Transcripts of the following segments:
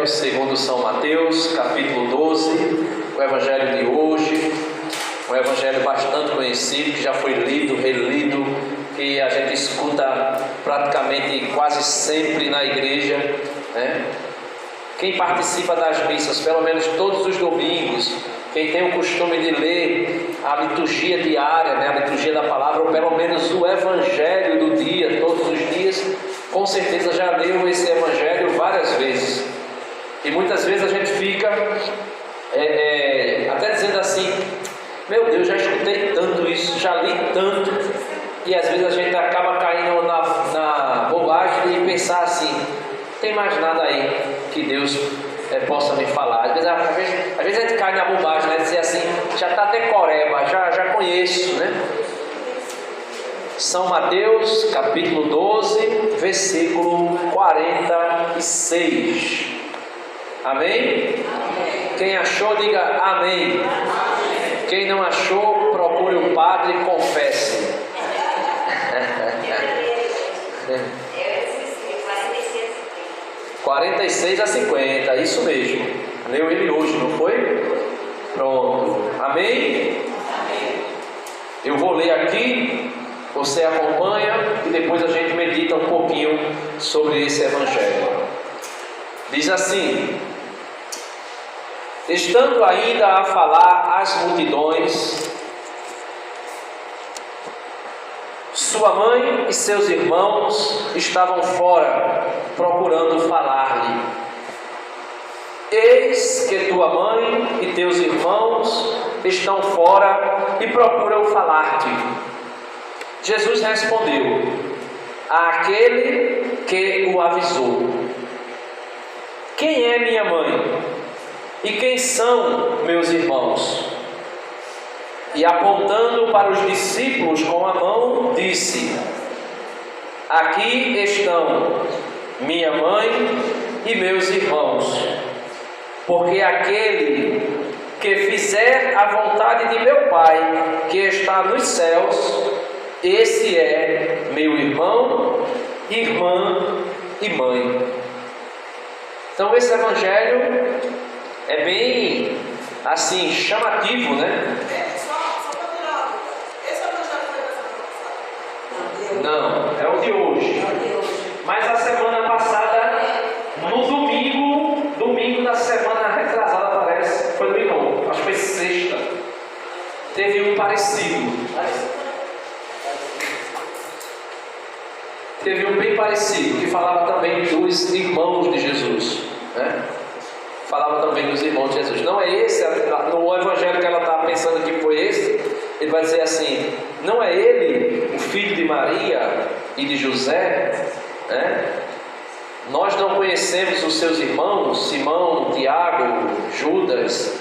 Evangelho segundo São Mateus, capítulo 12, o Evangelho de hoje, um Evangelho bastante conhecido, que já foi lido, relido, que a gente escuta praticamente quase sempre na igreja, né? Quem participa das missas, pelo menos todos os domingos, quem tem o costume de ler a liturgia diária, né, a liturgia da palavra, ou pelo menos o Evangelho do dia, todos os dias, com certeza já leu esse Evangelho várias vezes. E muitas vezes a gente fica até dizendo assim: meu Deus, já escutei tanto isso, já li tanto. E às vezes a gente acaba caindo na bobagem de pensar assim: tem mais nada aí que Deus possa me falar. Às vezes a gente cai na bobagem, né? Dizer assim: já está decoreba, já conheço, né? São Mateus, capítulo 12, versículo 46. Amém? Quem achou, diga amém. Quem não achou, procure o padre e confesse. 46 a 50, isso mesmo. Leu ele hoje, não foi? Pronto. Amém? Eu vou ler aqui, você acompanha e depois a gente medita um pouquinho sobre esse Evangelho. Diz assim: estando ainda a falar às multidões, sua mãe e seus irmãos estavam fora, procurando falar-lhe. Eis que tua mãe e teus irmãos estão fora e procuram falar-te. Jesus respondeu àquele que o avisou: quem é minha mãe? E quem são meus irmãos? E apontando para os discípulos com a mão, disse: aqui estão minha mãe e meus irmãos. Porque aquele que fizer a vontade de meu Pai, que está nos céus, esse é meu irmão, irmã e mãe. Então esse Evangelho é bem assim chamativo, né? Não, é o de hoje. Mas a semana passada, no domingo da semana retrasada, parece, foi domingo, acho que foi sexta, teve um parecido. Teve um bem parecido, que falava também dos irmãos de Jesus, né? Falava também dos irmãos de Jesus. Não é esse, no Evangelho que ela está pensando que foi esse, ele vai dizer assim: não é ele o filho de Maria e de José, né? Nós não conhecemos os seus irmãos, Simão, Tiago, Judas,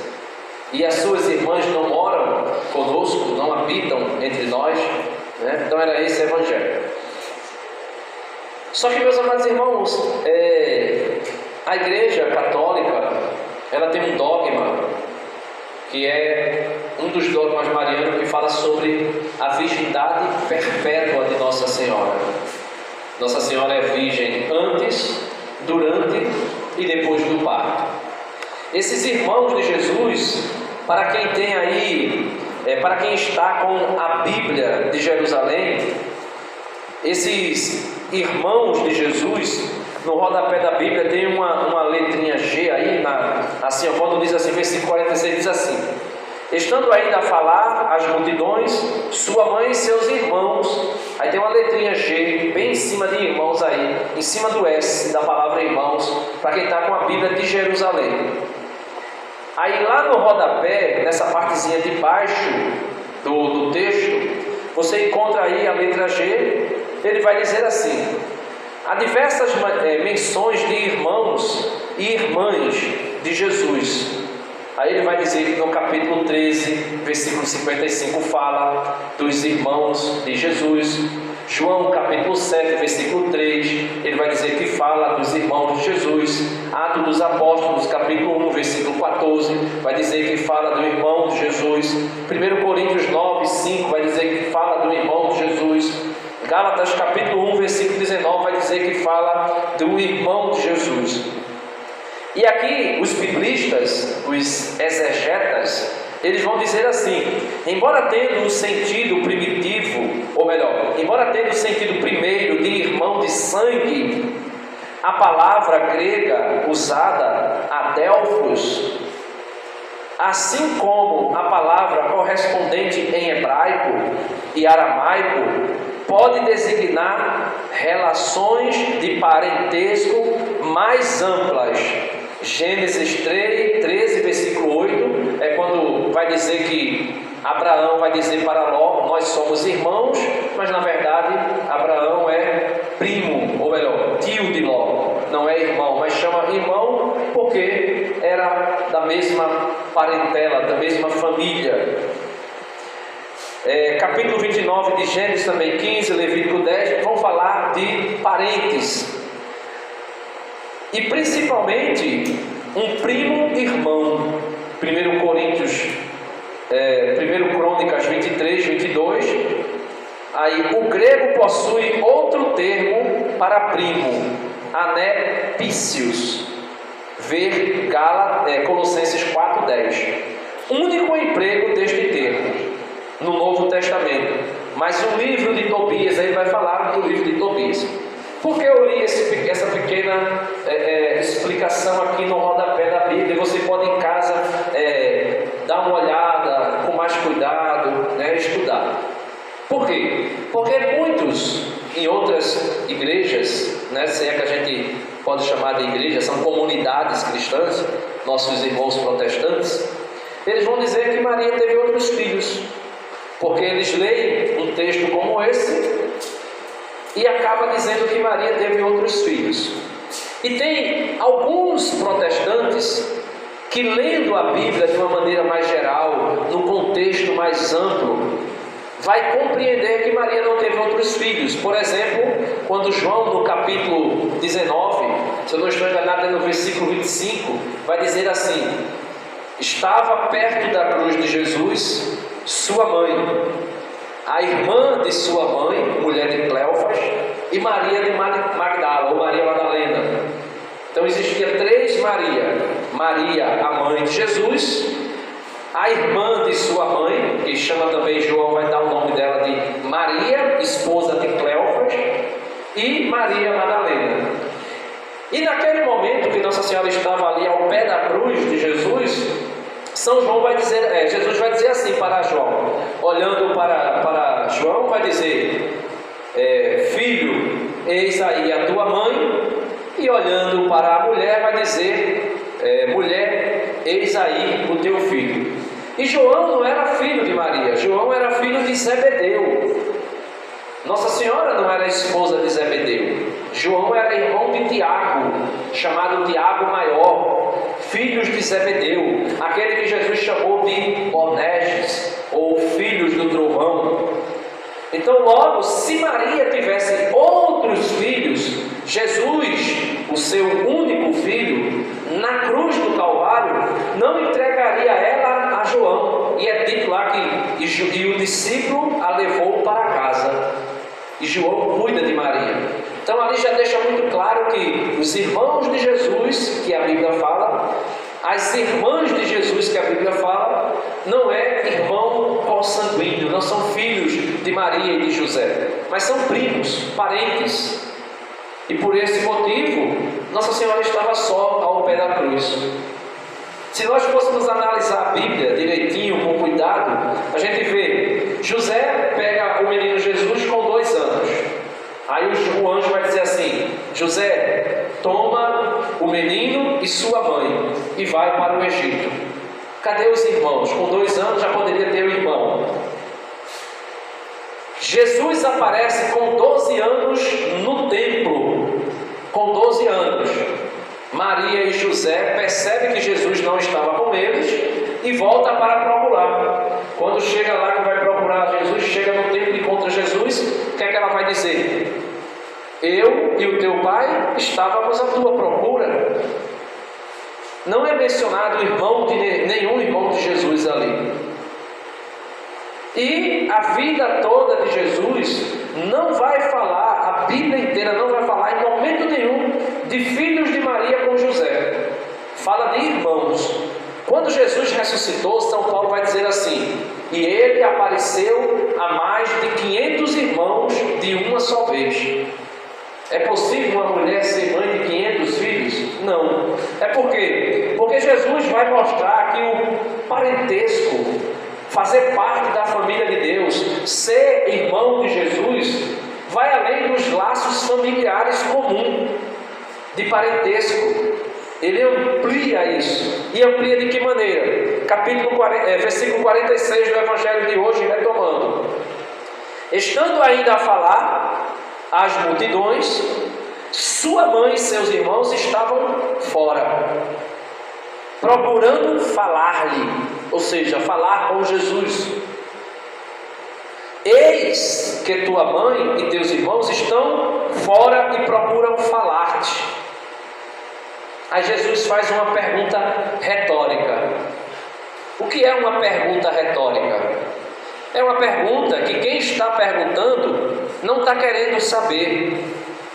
e as suas irmãs não moram conosco, não habitam entre nós, né? Então era esse Evangelho. Só que, meus amados irmãos, a Igreja Católica, ela tem um dogma, que é um dos dogmas marianos, que fala sobre a virgindade perpétua de Nossa Senhora. Nossa Senhora é virgem antes, durante e depois do parto. Esses irmãos de Jesus, para quem tem aí, para quem está com a Bíblia de Jerusalém, esses irmãos de Jesus, no rodapé da Bíblia tem uma letrinha G aí, assim, quando diz assim, versículo 46 diz assim: estando ainda a falar às multidões, sua mãe e seus irmãos. Aí tem uma letrinha G bem em cima de irmãos aí, em cima do S da palavra irmãos, para quem está com a Bíblia de Jerusalém. Aí lá no rodapé, nessa partezinha de baixo do texto, você encontra aí a letra G. Ele vai dizer assim: há diversas menções de irmãos e irmãs de Jesus. Aí ele vai dizer que no capítulo 13, versículo 55, fala dos irmãos de Jesus. João, capítulo 7, versículo 3, ele vai dizer que fala dos irmãos de Jesus. Atos dos Apóstolos, capítulo 1, versículo 14, vai dizer que fala do irmão de Jesus. 1 Coríntios 9, 5, vai dizer que fala do irmão de Jesus. Gálatas, capítulo 1, versículo 19, vai dizer que fala do irmão de Jesus. E aqui os biblistas, os exegetas, eles vão dizer assim: embora tendo um sentido primitivo, ou melhor, embora tendo o sentido primeiro de irmão de sangue, a palavra grega usada, adelphos, assim como a palavra correspondente em hebraico e aramaico, pode designar relações de parentesco mais amplas. Gênesis 13, versículo 8, é quando vai dizer que Abraão vai dizer para Ló: nós somos irmãos, mas na verdade Abraão é primo, ou melhor, tio de Ló, não é irmão, mas chama irmão porque era da mesma parentela, da mesma família. Capítulo 29 de Gênesis, também 15, Levítico 10, vão falar de parentes. E principalmente um primo irmão. 1 Coríntios, 1 Crônicas 23, 22. Aí o grego possui outro termo para primo, anepícios. Ver Colossenses 4:10. Único emprego deste termo no Novo Testamento. Mas o livro de Tobias, aí vai falar do livro de Tobias. Por que eu li essa pequena explicação aqui no rodapé da Bíblia? Você pode em casa dar uma olhada com mais cuidado, estudar. Por quê? Porque muitos em outras igrejas, se é que a gente pode chamar de igreja, são comunidades cristãs, nossos irmãos protestantes, eles vão dizer que Maria teve outros filhos, porque eles leem um texto como esse e acaba dizendo que Maria teve outros filhos. E tem alguns protestantes que, lendo a Bíblia de uma maneira mais geral, no contexto mais amplo, vai compreender que Maria não teve outros filhos. Por exemplo, quando João, no capítulo 19, se eu não estou enganado, no versículo 25, vai dizer assim: estava perto da cruz de Jesus sua mãe, a irmã de sua mãe, mulher de Cleofas, e Maria de Magdala, ou Maria Madalena. Então existia três Maria: Maria, a mãe de Jesus, a irmã de sua mãe, que chama também, João vai dar o nome dela de Maria, esposa de Cleofas, e Maria Madalena. E naquele momento que Nossa Senhora estava ali ao pé da cruz de Jesus, São João vai dizer, Jesus vai dizer assim para João, olhando para João, vai dizer: filho, eis aí a tua mãe. E olhando para a mulher, vai dizer: mulher, eis aí o teu filho. E João não era filho de Maria, João era filho de Zebedeu. Nossa Senhora não era esposa de Zebedeu. João era irmão de Tiago, chamado Tiago Maior, filhos de Zebedeu, aquele que Jesus chamou de Boanerges, ou filhos do trovão. Então, logo, se Maria tivesse outros filhos, Jesus, o seu único filho, na cruz do Calvário, não entregaria ela a João. E é dito lá que o discípulo a levou para casa. E João cuida de Maria. Então ali já deixa muito claro que os irmãos de Jesus, que a Bíblia fala, as irmãs de Jesus, que a Bíblia fala, não é irmão consanguíneo, não são filhos de Maria e de José, mas são primos, parentes. E por esse motivo, Nossa Senhora estava só ao pé da cruz. Se nós fôssemos analisar a Bíblia direitinho, com cuidado, a gente vê, José pega o menino Jesus com 2 anos. Aí o anjo vai dizer assim: José, toma o menino e sua mãe e vai para o Egito. Cadê os irmãos? Com 2 anos já poderia ter o irmão. Jesus aparece com 12 anos no templo. Com 12 anos. Maria e José percebem que Jesus não estava com eles e volta para procurar. Quando chega lá que vai procurar Jesus, chega no templo e encontra Jesus, o que é que ela vai dizer? Eu e o teu pai estávamos à tua procura. Não é mencionado nenhum irmão de Jesus ali. E a vida toda de Jesus não vai falar, a Bíblia inteira não vai falar em momento nenhum de filhos de Maria com José. fala de irmãos. Quando Jesus ressuscitou, São Paulo vai dizer assim: e ele apareceu a mais de 500 irmãos de uma só vez. É possível uma mulher ser mãe de 500 filhos? Não. É por quê? Porque Jesus vai mostrar que o parentesco, fazer parte da família de Deus, ser irmão de Jesus, vai além dos laços familiares comuns de parentesco. Ele amplia isso. E amplia de que maneira? Versículo 46 do Evangelho de hoje, retomando: estando ainda a falar às multidões, sua mãe e seus irmãos estavam fora, procurando falar-lhe, ou seja, falar com Jesus. Eis que tua mãe e teus irmãos estão fora e procuram falar-te. Aí Jesus faz uma pergunta retórica. O que é uma pergunta retórica? É uma pergunta que quem está perguntando não está querendo saber,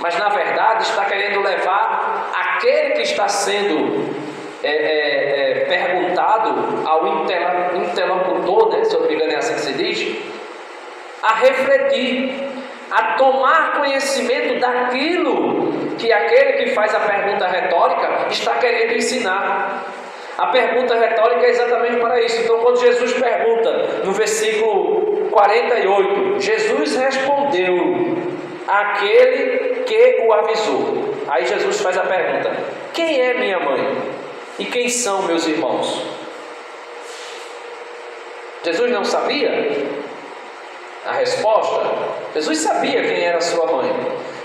mas na verdade está querendo levar aquele que está sendo perguntado ao interlocutor, né, se eu não me engano é assim que se diz, a refletir, a tomar conhecimento daquilo que aquele que faz a pergunta retórica está querendo ensinar. A pergunta retórica é exatamente para isso. Então, quando Jesus pergunta no versículo 48, Jesus respondeu àquele que o avisou. Aí Jesus faz a pergunta: quem é minha mãe? E quem são meus irmãos? Jesus não sabia a resposta? Jesus sabia quem era sua mãe.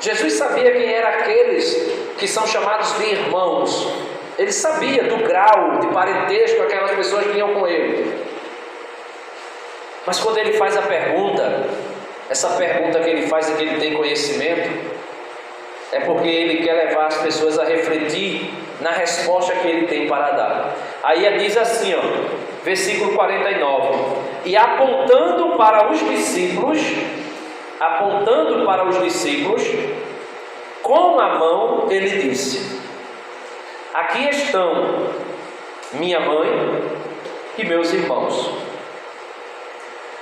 Jesus sabia quem eram aqueles que são chamados de irmãos. Ele sabia do grau de parentesco aquelas pessoas que iam com ele. Mas quando ele faz a pergunta, essa pergunta que ele faz e que ele tem conhecimento, é porque ele quer levar as pessoas a refletir na resposta que ele tem para dar. Aí diz assim, versículo 49: e apontando para os discípulos, com a mão ele disse: aqui estão minha mãe e meus irmãos.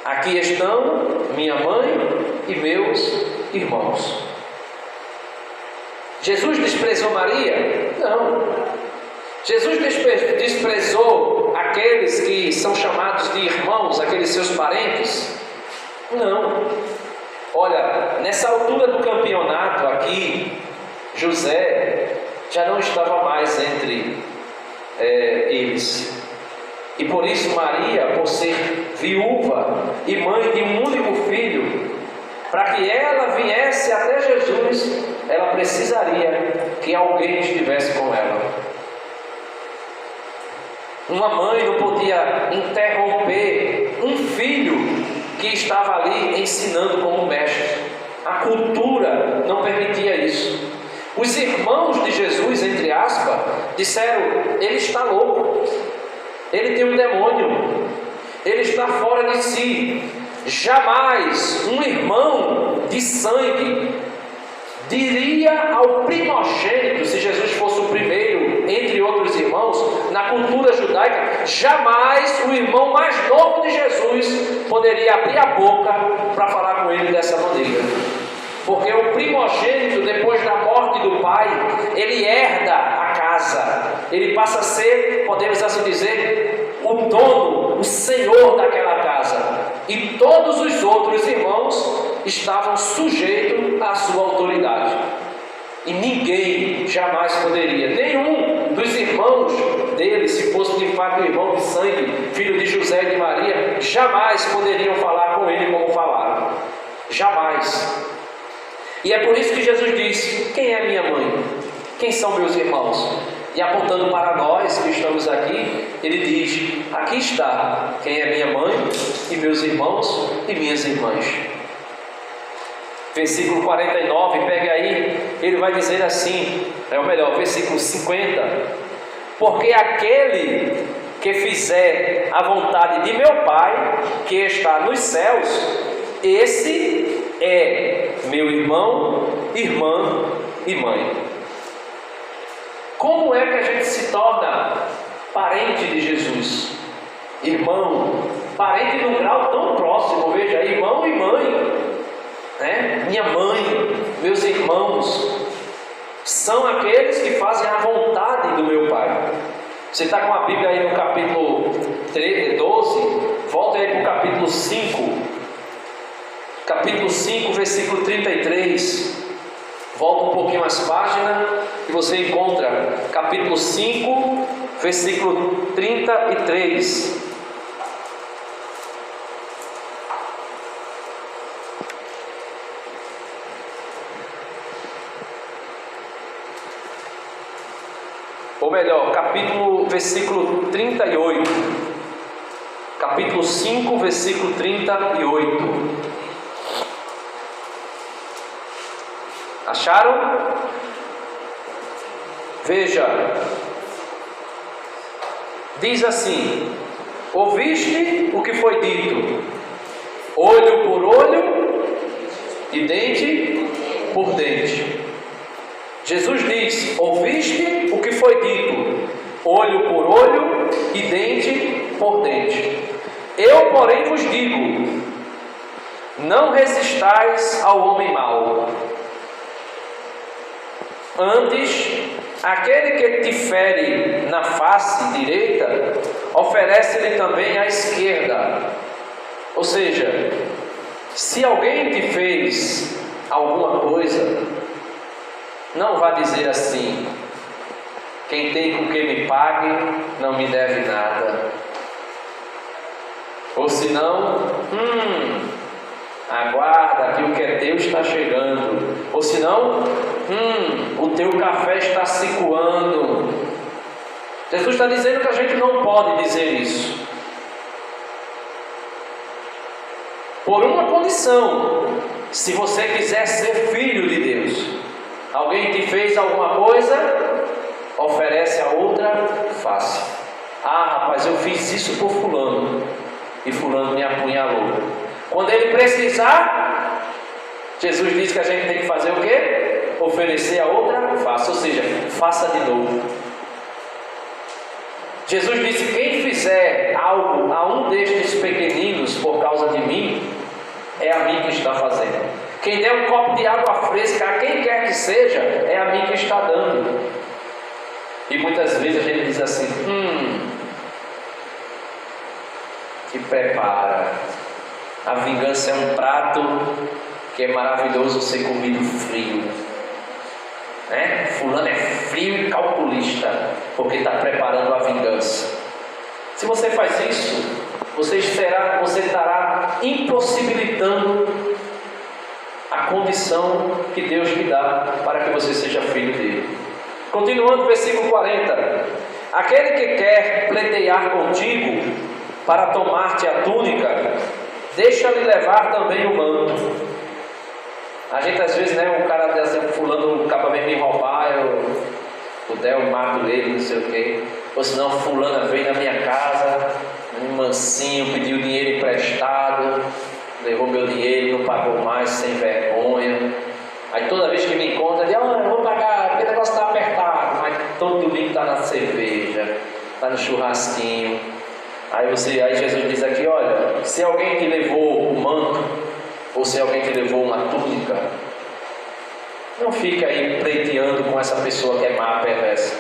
Aqui estão minha mãe e meus irmãos. Jesus desprezou Maria? Não. Jesus desprezou aqueles que são chamados de irmãos, aqueles seus parentes? Não. Olha, nessa altura do campeonato aqui, José já não estava mais entre eles. E por isso Maria, por ser viúva e mãe de um único filho, para que ela viesse até Jesus, ela precisaria que alguém estivesse com ela. Uma mãe não podia interromper um filho que estava ali ensinando como mestre. A cultura não permitia isso. Os irmãos de Jesus, entre aspas, disseram: ele está louco, ele tem um demônio, ele está fora de si. Jamais um irmão de sangue diria ao primogênito, se Jesus fosse o primeiro entre outros irmãos, na cultura judaica, jamais o irmão mais novo de Jesus poderia abrir a boca para falar com ele dessa maneira. Porque o primogênito, depois da morte do pai, ele herda a casa, ele passa a ser, podemos assim dizer, o dono, o senhor daquela casa. E todos os outros irmãos estavam sujeitos à sua autoridade. E ninguém jamais poderia, nenhum dos irmãos dele, se fosse de fato irmão de sangue, filho de José e de Maria, jamais poderiam falar com ele como falaram. Jamais. E é por isso que Jesus disse: quem é minha mãe? Quem são meus irmãos? E apontando para nós que estamos aqui, ele diz: aqui está quem é minha mãe e meus irmãos e minhas irmãs. Versículo 49, pegue aí, ele vai dizer assim, versículo 50: porque aquele que fizer a vontade de meu Pai, que está nos céus, esse é meu irmão, irmã e mãe. Como é que a gente se torna parente de Jesus? Irmão, parente num grau tão próximo, veja, irmão e mãe, né? Minha mãe, meus irmãos, são aqueles que fazem a vontade do meu Pai. Você está com a Bíblia aí no capítulo 12, volta aí para o capítulo 5, versículo 33, volta um pouquinho as páginas e você encontra capítulo 5, versículo 33. Ou melhor, versículo 38. Capítulo 5, versículo 38. Acharam? Veja. Diz assim: ouviste o que foi dito, olho por olho e dente por dente. Jesus diz: ouviste o que foi dito, olho por olho e dente por dente. Eu, porém, vos digo: não resistais ao homem mau. Antes, aquele que te fere na face direita, oferece-lhe também a esquerda. Ou seja, se alguém te fez alguma coisa, não vá dizer assim: quem tem com que me pague, não me deve nada. Ou senão, aguarda que o que é teu está chegando. Ou senão, o teu café está se coando. Jesus está dizendo que a gente não pode dizer isso. Por uma condição: se você quiser ser filho de Deus. Alguém te fez alguma coisa, oferece a outra face. Ah, rapaz, eu fiz isso por fulano e fulano me apunhalou. Quando ele precisar, Jesus diz que a gente tem que fazer o quê? Oferecer a outra face, ou seja, faça de novo. Jesus disse: quem fizer algo a um destes pequeninos por causa de mim, é a mim que está fazendo. Quem der um copo de água fresca a quem quer que seja, é a mim que está dando. E muitas vezes a gente diz assim: que prepara. A vingança é um prato que é maravilhoso ser comido frio, né? Fulano é frio e calculista, porque está preparando a vingança. Se você faz isso, você estará impossibilitando a condição que Deus lhe dá para que você seja filho dele. Continuando, versículo 40. Aquele que quer pleitear contigo para tomar-te a túnica, deixa-lhe levar também o manto. A gente às vezes, né, um cara desse, fulano, acaba vem me roubar, eu mato ele, não sei o quê. Ou senão fulana veio na minha casa, um mansinho, pediu dinheiro emprestado, levou meu dinheiro, não pagou mais, sem vergonha. Aí toda vez que me encontra, diz: eu vou pagar, porque o negócio está apertado. Mas todo domingo está na cerveja, está no churrasquinho. Aí Jesus diz aqui: olha, se alguém te levou o manto, ou se alguém te levou uma túnica, não fica aí pleiteando com essa pessoa que é má, perversa.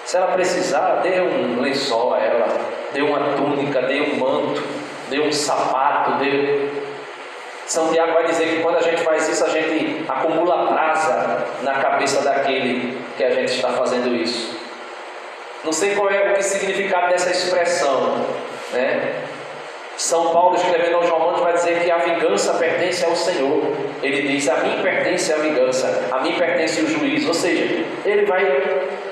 Se ela precisar, dê um lençol a ela, dê uma túnica, dê um manto, dê um sapato, São Tiago vai dizer que quando a gente faz isso, a gente acumula brasa na cabeça daquele que a gente está fazendo isso. Não sei qual é o significado dessa expressão, né? São Paulo, escrevendo aos Romanos, vai dizer que a vingança pertence ao Senhor. Ele diz: a mim pertence a vingança, a mim pertence o juízo. Ou seja, ele vai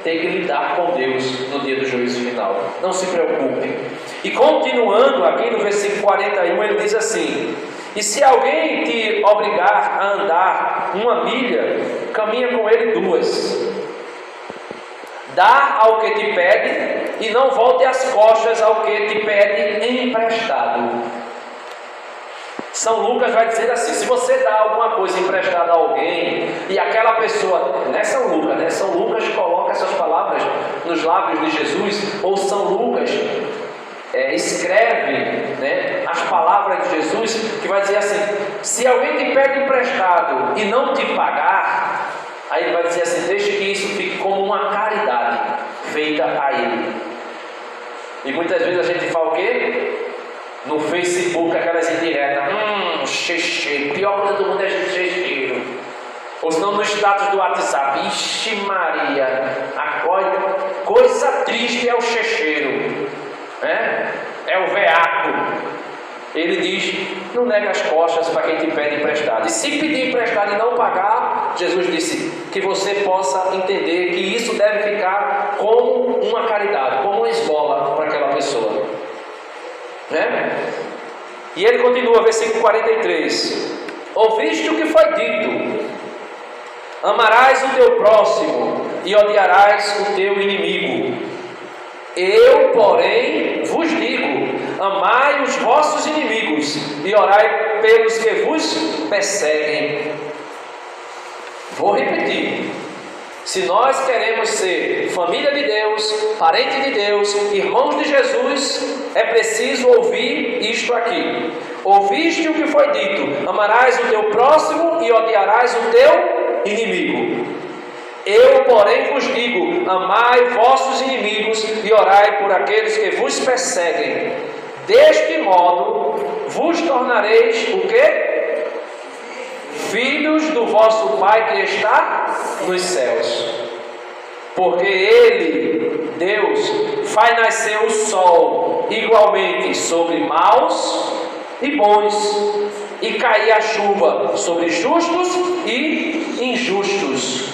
ter que lidar com Deus no dia do juízo final. Não se preocupe. E continuando aqui no versículo 41, ele diz assim: e se alguém te obrigar a andar 1 milha, caminha com ele 2. Dá ao que te pede, e não volte as costas ao que te pede emprestado. São Lucas vai dizer assim: se você dá alguma coisa emprestada a alguém e aquela pessoa, não é São Lucas, né? São Lucas coloca essas palavras nos lábios de Jesus, ou São Lucas escreve, né, as palavras de Jesus, que vai dizer assim: se alguém te pede emprestado e não te pagar, aí ele vai dizer assim: deixe que isso fique como uma caridade feita a ele. E muitas vezes a gente fala o quê? No Facebook, aquelas indiretas: checheiro, pior coisa do mundo é checheiro. Ou senão no status do WhatsApp: ixi Maria, a coisa triste é o checheiro, né? É o veaco. Ele diz: não nega as costas para quem te pede emprestado. E se pedir emprestado e não pagar, Jesus disse que você possa entender que isso deve ficar como uma caridade, como uma esmola para aquela pessoa, né? E ele continua, versículo 43: ouviste o que foi dito: amarás o teu próximo e odiarás o teu inimigo. Eu, porém, vos digo: amai os vossos inimigos e orai pelos que vos perseguem. Vou repetir: se nós queremos ser família de Deus, parente de Deus, irmãos de Jesus, é preciso ouvir isto aqui. Ouviste o que foi dito: amarás o teu próximo e odiarás o teu inimigo. Eu, porém, vos digo: amai vossos inimigos e orai por aqueles que vos perseguem. Deste modo vos tornareis o quê? Filhos do vosso Pai que está nos céus. Porque Ele, Deus, faz nascer o sol igualmente sobre maus e bons, e cair a chuva sobre justos e injustos.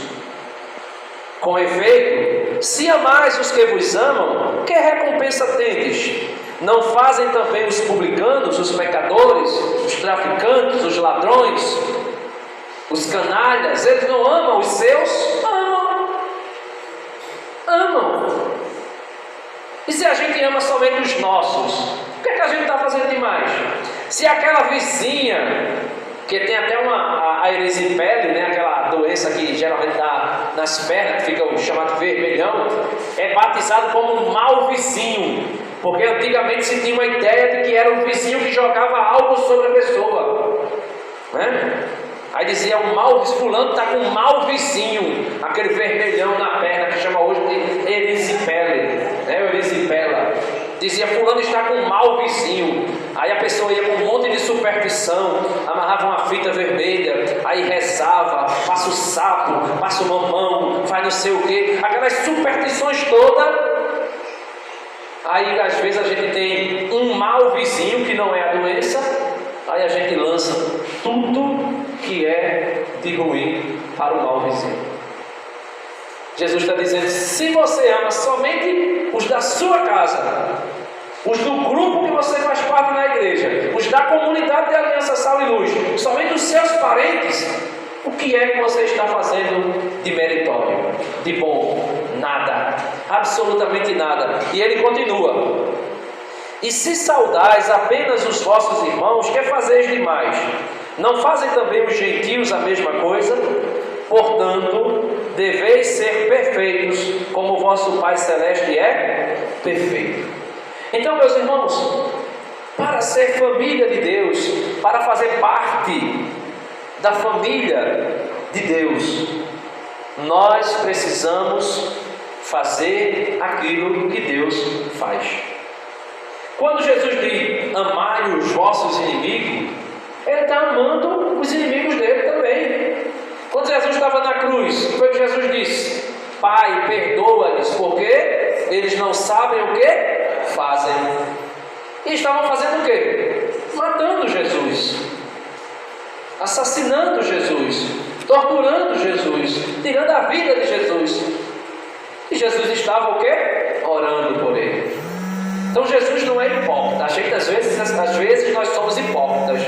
Com efeito, se amais os que vos amam, que recompensa tendes? Não fazem também os publicanos, os pecadores, os traficantes, os ladrões, os canalhas? Eles não amam os seus? Amam. E se a gente ama somente os nossos, o que é que a gente está fazendo demais? Se aquela vizinha, que tem até a erisipele, né, aquela doença que geralmente dá nas pernas, que fica o chamado vermelhão, é batizado como um mau vizinho, porque antigamente se tinha uma ideia de que era um vizinho que jogava algo sobre a pessoa, né? Aí dizia: o mau fulano está com um mau vizinho, aquele vermelhão na perna que chama hoje de erisipele, né, erisipela. Dizia: fulano está com um mau vizinho. Aí a pessoa ia com um monte de superstição, amarrava uma fita vermelha, aí rezava, passa o sapo, passa o mamão, faz não sei o que, aquelas superstições todas. Aí às vezes a gente tem um mau vizinho que não é a doença, aí a gente lança tudo que é de ruim para o mau vizinho. Jesus está dizendo: se você ama somente os da sua casa, os do grupo que você faz parte na igreja, os da comunidade de Aliança Sal e Luz, somente os seus parentes, o que é que você está fazendo de meritório, de bom? Nada, absolutamente nada. E ele continua: e se saudais apenas os vossos irmãos, que fazeis demais? Não fazem também os gentios a mesma coisa? Portanto, deveis ser perfeitos, como o vosso Pai Celeste é perfeito. Então, meus irmãos, para ser família de Deus, para fazer parte da família de Deus, nós precisamos fazer aquilo que Deus faz. Quando Jesus diz: amai os vossos inimigos, Ele está amando os inimigos dele também. Quando Jesus estava na cruz, foi o que Jesus disse: Pai, perdoa-lhes, porque eles não sabem o que fazem. E estavam fazendo o que? Matando Jesus, assassinando Jesus, torturando Jesus, tirando a vida de Jesus. E Jesus estava o que? Orando por ele. Então Jesus não é hipócrita. A gente às vezes nós somos hipócritas.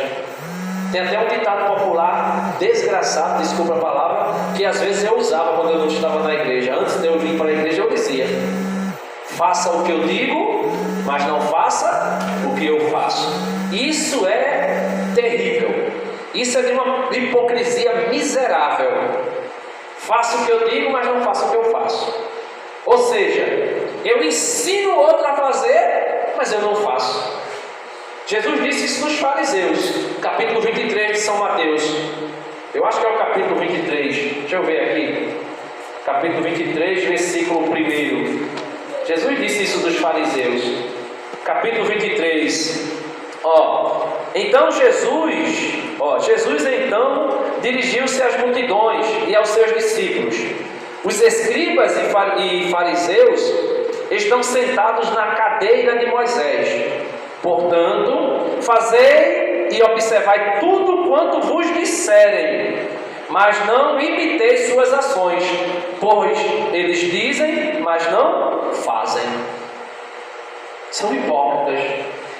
Tem até um ditado popular desgraçado, desculpa a palavra, que às vezes eu usava quando eu não estava na igreja. Antes de eu vir para a igreja eu dizia: faça o que eu digo, mas não faça o que eu faço. Isso é terrível. Isso é de uma hipocrisia miserável. Faço o que eu digo, mas não faço o que eu faço. Ou seja, eu ensino o outro a fazer, mas eu não faço. Jesus disse isso nos fariseus, capítulo 23 de São Mateus. Eu acho que é o capítulo 23. Deixa eu ver aqui. Capítulo 23, versículo 1. Jesus disse isso dos fariseus. Capítulo 23. Então Jesus então dirigiu-se às multidões e aos seus discípulos. Os escribas e fariseus estão sentados na cadeira de Moisés. Portanto, fazei e observai tudo quanto vos disserem, mas não imiteis suas ações, pois eles dizem, mas não fazem. São hipócritas.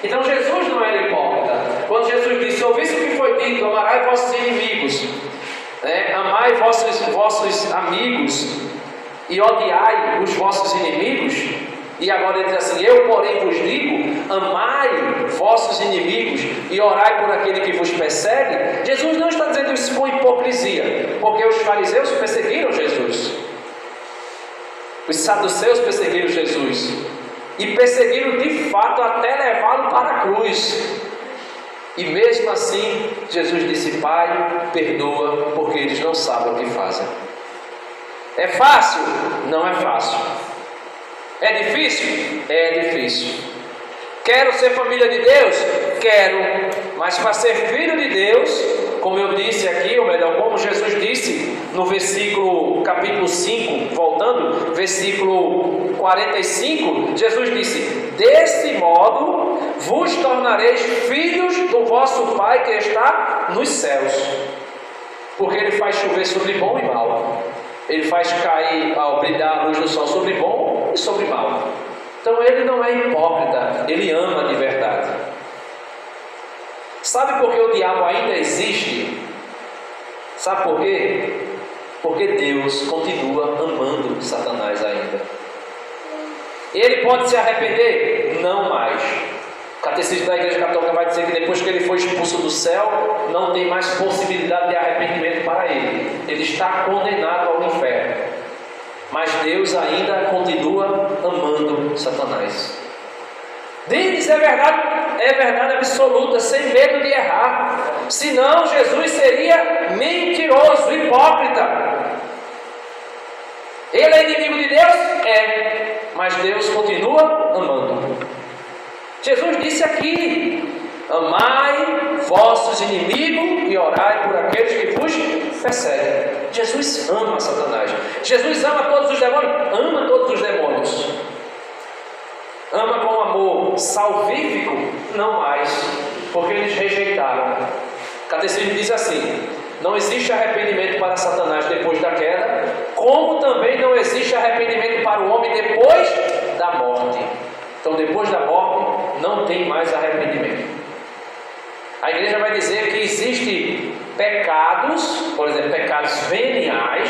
Então Jesus não era hipócrita. Quando Jesus disse: ouviste o que foi dito, amarás vossos inimigos, amai vossos amigos e odiai os vossos inimigos. E agora ele diz assim: eu porém vos digo, amai vossos inimigos e orai por aquele que vos persegue. Jesus não está dizendo isso com hipocrisia, porque os fariseus perseguiram Jesus, os saduceus perseguiram Jesus, e perseguiram de fato até levá-lo para a cruz. E mesmo assim Jesus disse: Pai, perdoa, porque eles não sabem o que fazem. É fácil? Não é fácil. É difícil? É difícil. Quero ser família de Deus? Quero. Mas para ser filho de Deus, como eu disse aqui, ou melhor, como Jesus disse no versículo, capítulo 5, voltando, versículo 45, Jesus disse: desse modo vos tornareis filhos do vosso Pai que está nos céus, porque Ele faz chover sobre bom e mal. Ele faz cair, ao brilhar a luz do sol, sobre bom e sobre mal. Então Ele não é hipócrita, Ele ama de verdade. Sabe por que o diabo ainda existe? Sabe por quê? Porque Deus continua amando Satanás ainda. Ele pode se arrepender? Não mais. O Catecismo da Igreja Católica vai dizer que depois que ele foi expulso do céu, não tem mais possibilidade de arrependimento para ele. Ele está condenado ao inferno. Mas Deus ainda continua amando Satanás. Diz, é verdade absoluta, sem medo de errar. Senão Jesus seria mentiroso, hipócrita. Ele é inimigo de Deus? É. Mas Deus continua amando. Jesus disse aqui: amai vossos inimigos e orai por aqueles que vos perseguem. Jesus ama Satanás. Jesus ama todos os demônios? Ama todos os demônios. Ama com amor salvífico? Não mais, porque eles rejeitaram. O Catecismo diz assim: não existe arrependimento para Satanás depois da queda, como também não existe arrependimento para o homem depois da morte. Então, depois da morte, não tem mais arrependimento. A igreja vai dizer que existem pecados, por exemplo, pecados veniais,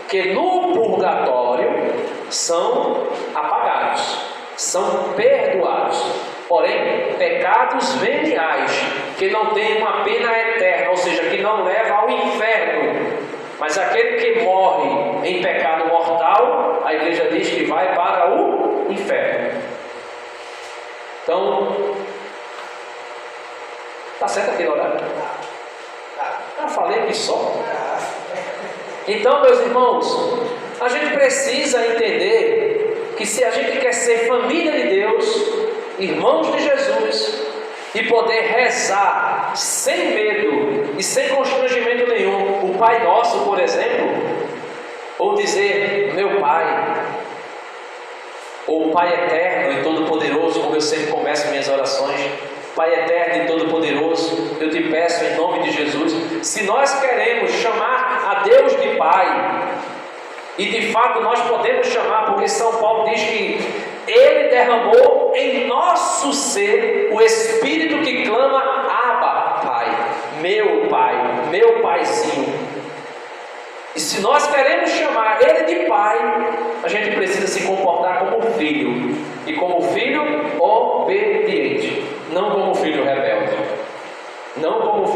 que no purgatório são apagados, são perdoados. Porém, pecados veniais, que não têm uma pena eterna, ou seja, que não leva ao inferno. Mas aquele que morre em pecado mortal, a igreja diz que vai para o inferno. Então, está certo aquele horário? Eu falei que só. Então, meus irmãos, a gente precisa entender que se a gente quer ser família de Deus, irmãos de Jesus, e poder rezar sem medo e sem constrangimento nenhum, o Pai Nosso, por exemplo, ou dizer meu Pai, ou Pai Eterno e Todo-Poderoso, como eu sempre começo minhas orações: Pai Eterno e Todo-Poderoso, eu te peço em nome de Jesus. Se nós queremos chamar a Deus de Pai, e de fato nós podemos chamar, porque São Paulo diz que Ele derramou em nosso ser o Espírito que clama: Abba, Pai, meu Paizinho. E se nós queremos chamar Ele de Pai, a gente precisa se comportar como filho, e como filho obediente, não como filho rebelde, não como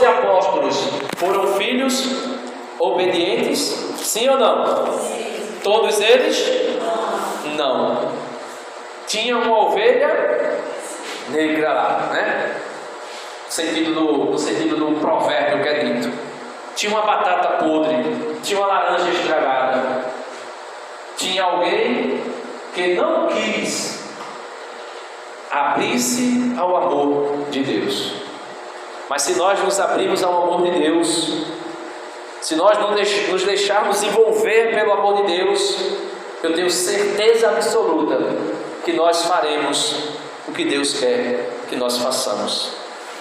12 apóstolos foram filhos obedientes? Sim ou não? Todos eles? Não. Tinha uma ovelha negra lá, né? No sentido do provérbio que é dito. Tinha uma batata podre, tinha uma laranja estragada. Tinha alguém que não quis abrir-se ao amor de Deus. Mas se nós nos abrirmos ao amor de Deus, se nós nos deixarmos envolver pelo amor de Deus, eu tenho certeza absoluta que nós faremos o que Deus quer que nós façamos.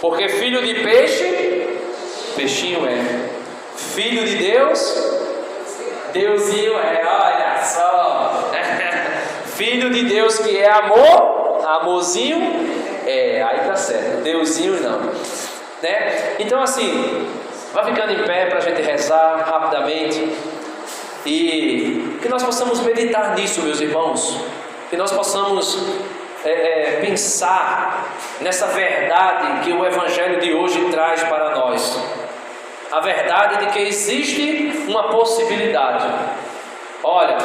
Porque filho de peixe, peixinho é. Filho de Deus, Deusinho é. Olha só. Filho de Deus que é amor, amorzinho é. Aí tá certo. Deusinho não. Né? Então assim, vai ficando em pé para a gente rezar rapidamente. E que nós possamos meditar nisso, meus irmãos. Que nós possamos pensar nessa verdade que o Evangelho de hoje traz para nós. A verdade de que existe uma possibilidade. Olha,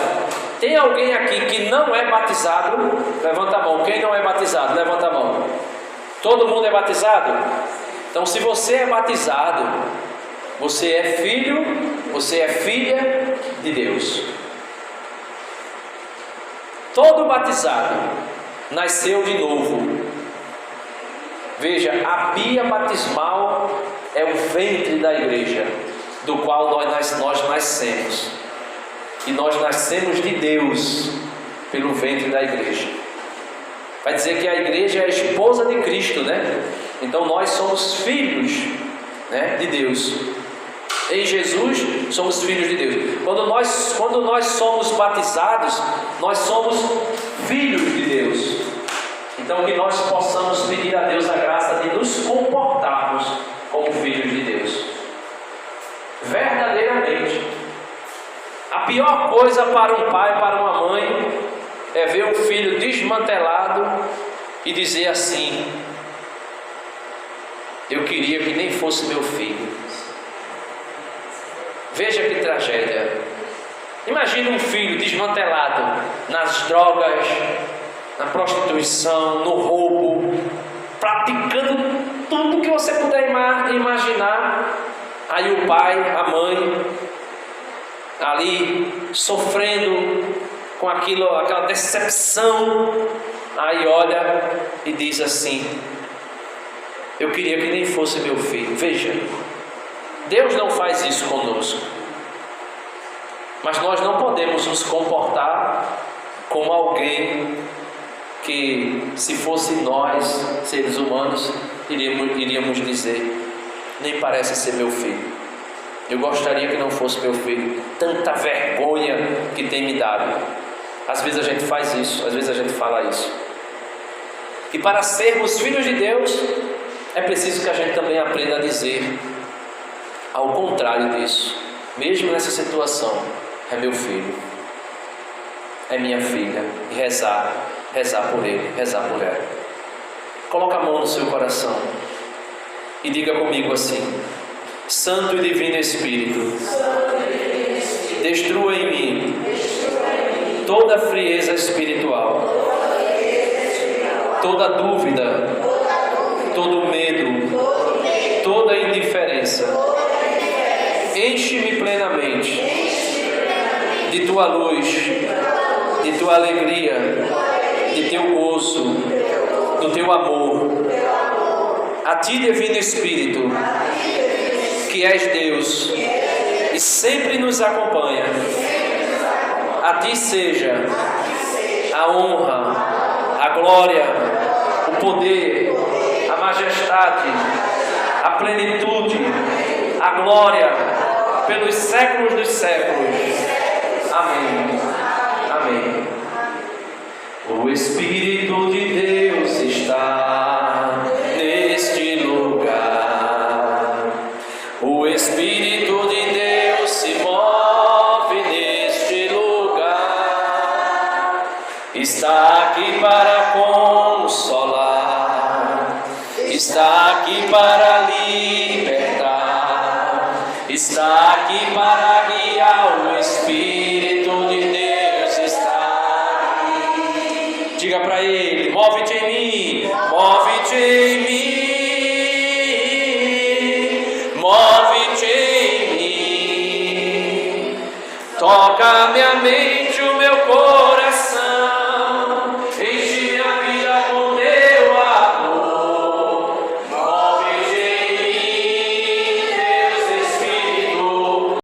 tem alguém aqui que não é batizado? Levanta a mão. Quem não é batizado? Levanta a mão. Todo mundo é batizado? Então, se você é batizado, você é filho, você é filha de Deus. Todo batizado nasceu de novo. Veja, a pia batismal é o ventre da igreja, do qual nós nascemos. E nós nascemos de Deus pelo ventre da igreja. Vai dizer que a igreja é a esposa de Cristo, né? Então nós somos filhos, né, de Deus. Em Jesus somos filhos de Deus. Quando nós somos batizados, nós somos filhos de Deus. Então que nós possamos pedir a Deus a graça de nos comportarmos como filhos de Deus. Verdadeiramente. A pior coisa para um pai, para uma mãe, é ver um filho desmantelado e dizer assim: eu queria que nem fosse meu filho. Veja que tragédia. Imagine um filho desmantelado nas drogas, na prostituição, no roubo, praticando tudo que você puder imaginar. Aí o pai, a mãe, ali sofrendo com aquela decepção. Aí olha e diz assim: eu queria que nem fosse meu filho. Veja, Deus não faz isso conosco. Mas nós não podemos nos comportar como alguém que, se fosse nós, seres humanos, iríamos dizer: nem parece ser meu filho. Eu gostaria que não fosse meu filho. Tanta vergonha que tem me dado. Às vezes a gente faz isso, às vezes a gente fala isso. E para sermos filhos de Deus, é preciso que a gente também aprenda a dizer ao contrário disso. Mesmo nessa situação, é meu filho, é minha filha. E rezar por ele, rezar por ela. Coloca a mão no seu coração e diga comigo assim: Santo e Divino Espírito, destrua em mim toda frieza espiritual, toda dúvida, todo medo, toda indiferença. Enche-me plenamente de tua luz, de tua alegria, de teu gozo, do teu amor. A ti, Divino Espírito, que és Deus e sempre nos acompanha, a ti seja a honra, a glória, o poder, a majestade, a plenitude, a glória pelos séculos dos séculos. Amém. Amém. O Espírito de Deus está neste lugar. O Espírito de Deus se move neste lugar. Está aqui para consolar. Está aqui para libertar. está aqui para guiar, o Espírito de Deus está aqui. Diga para ele: move-te em mim, move-te em mim, move-te em mim, toca minha mente.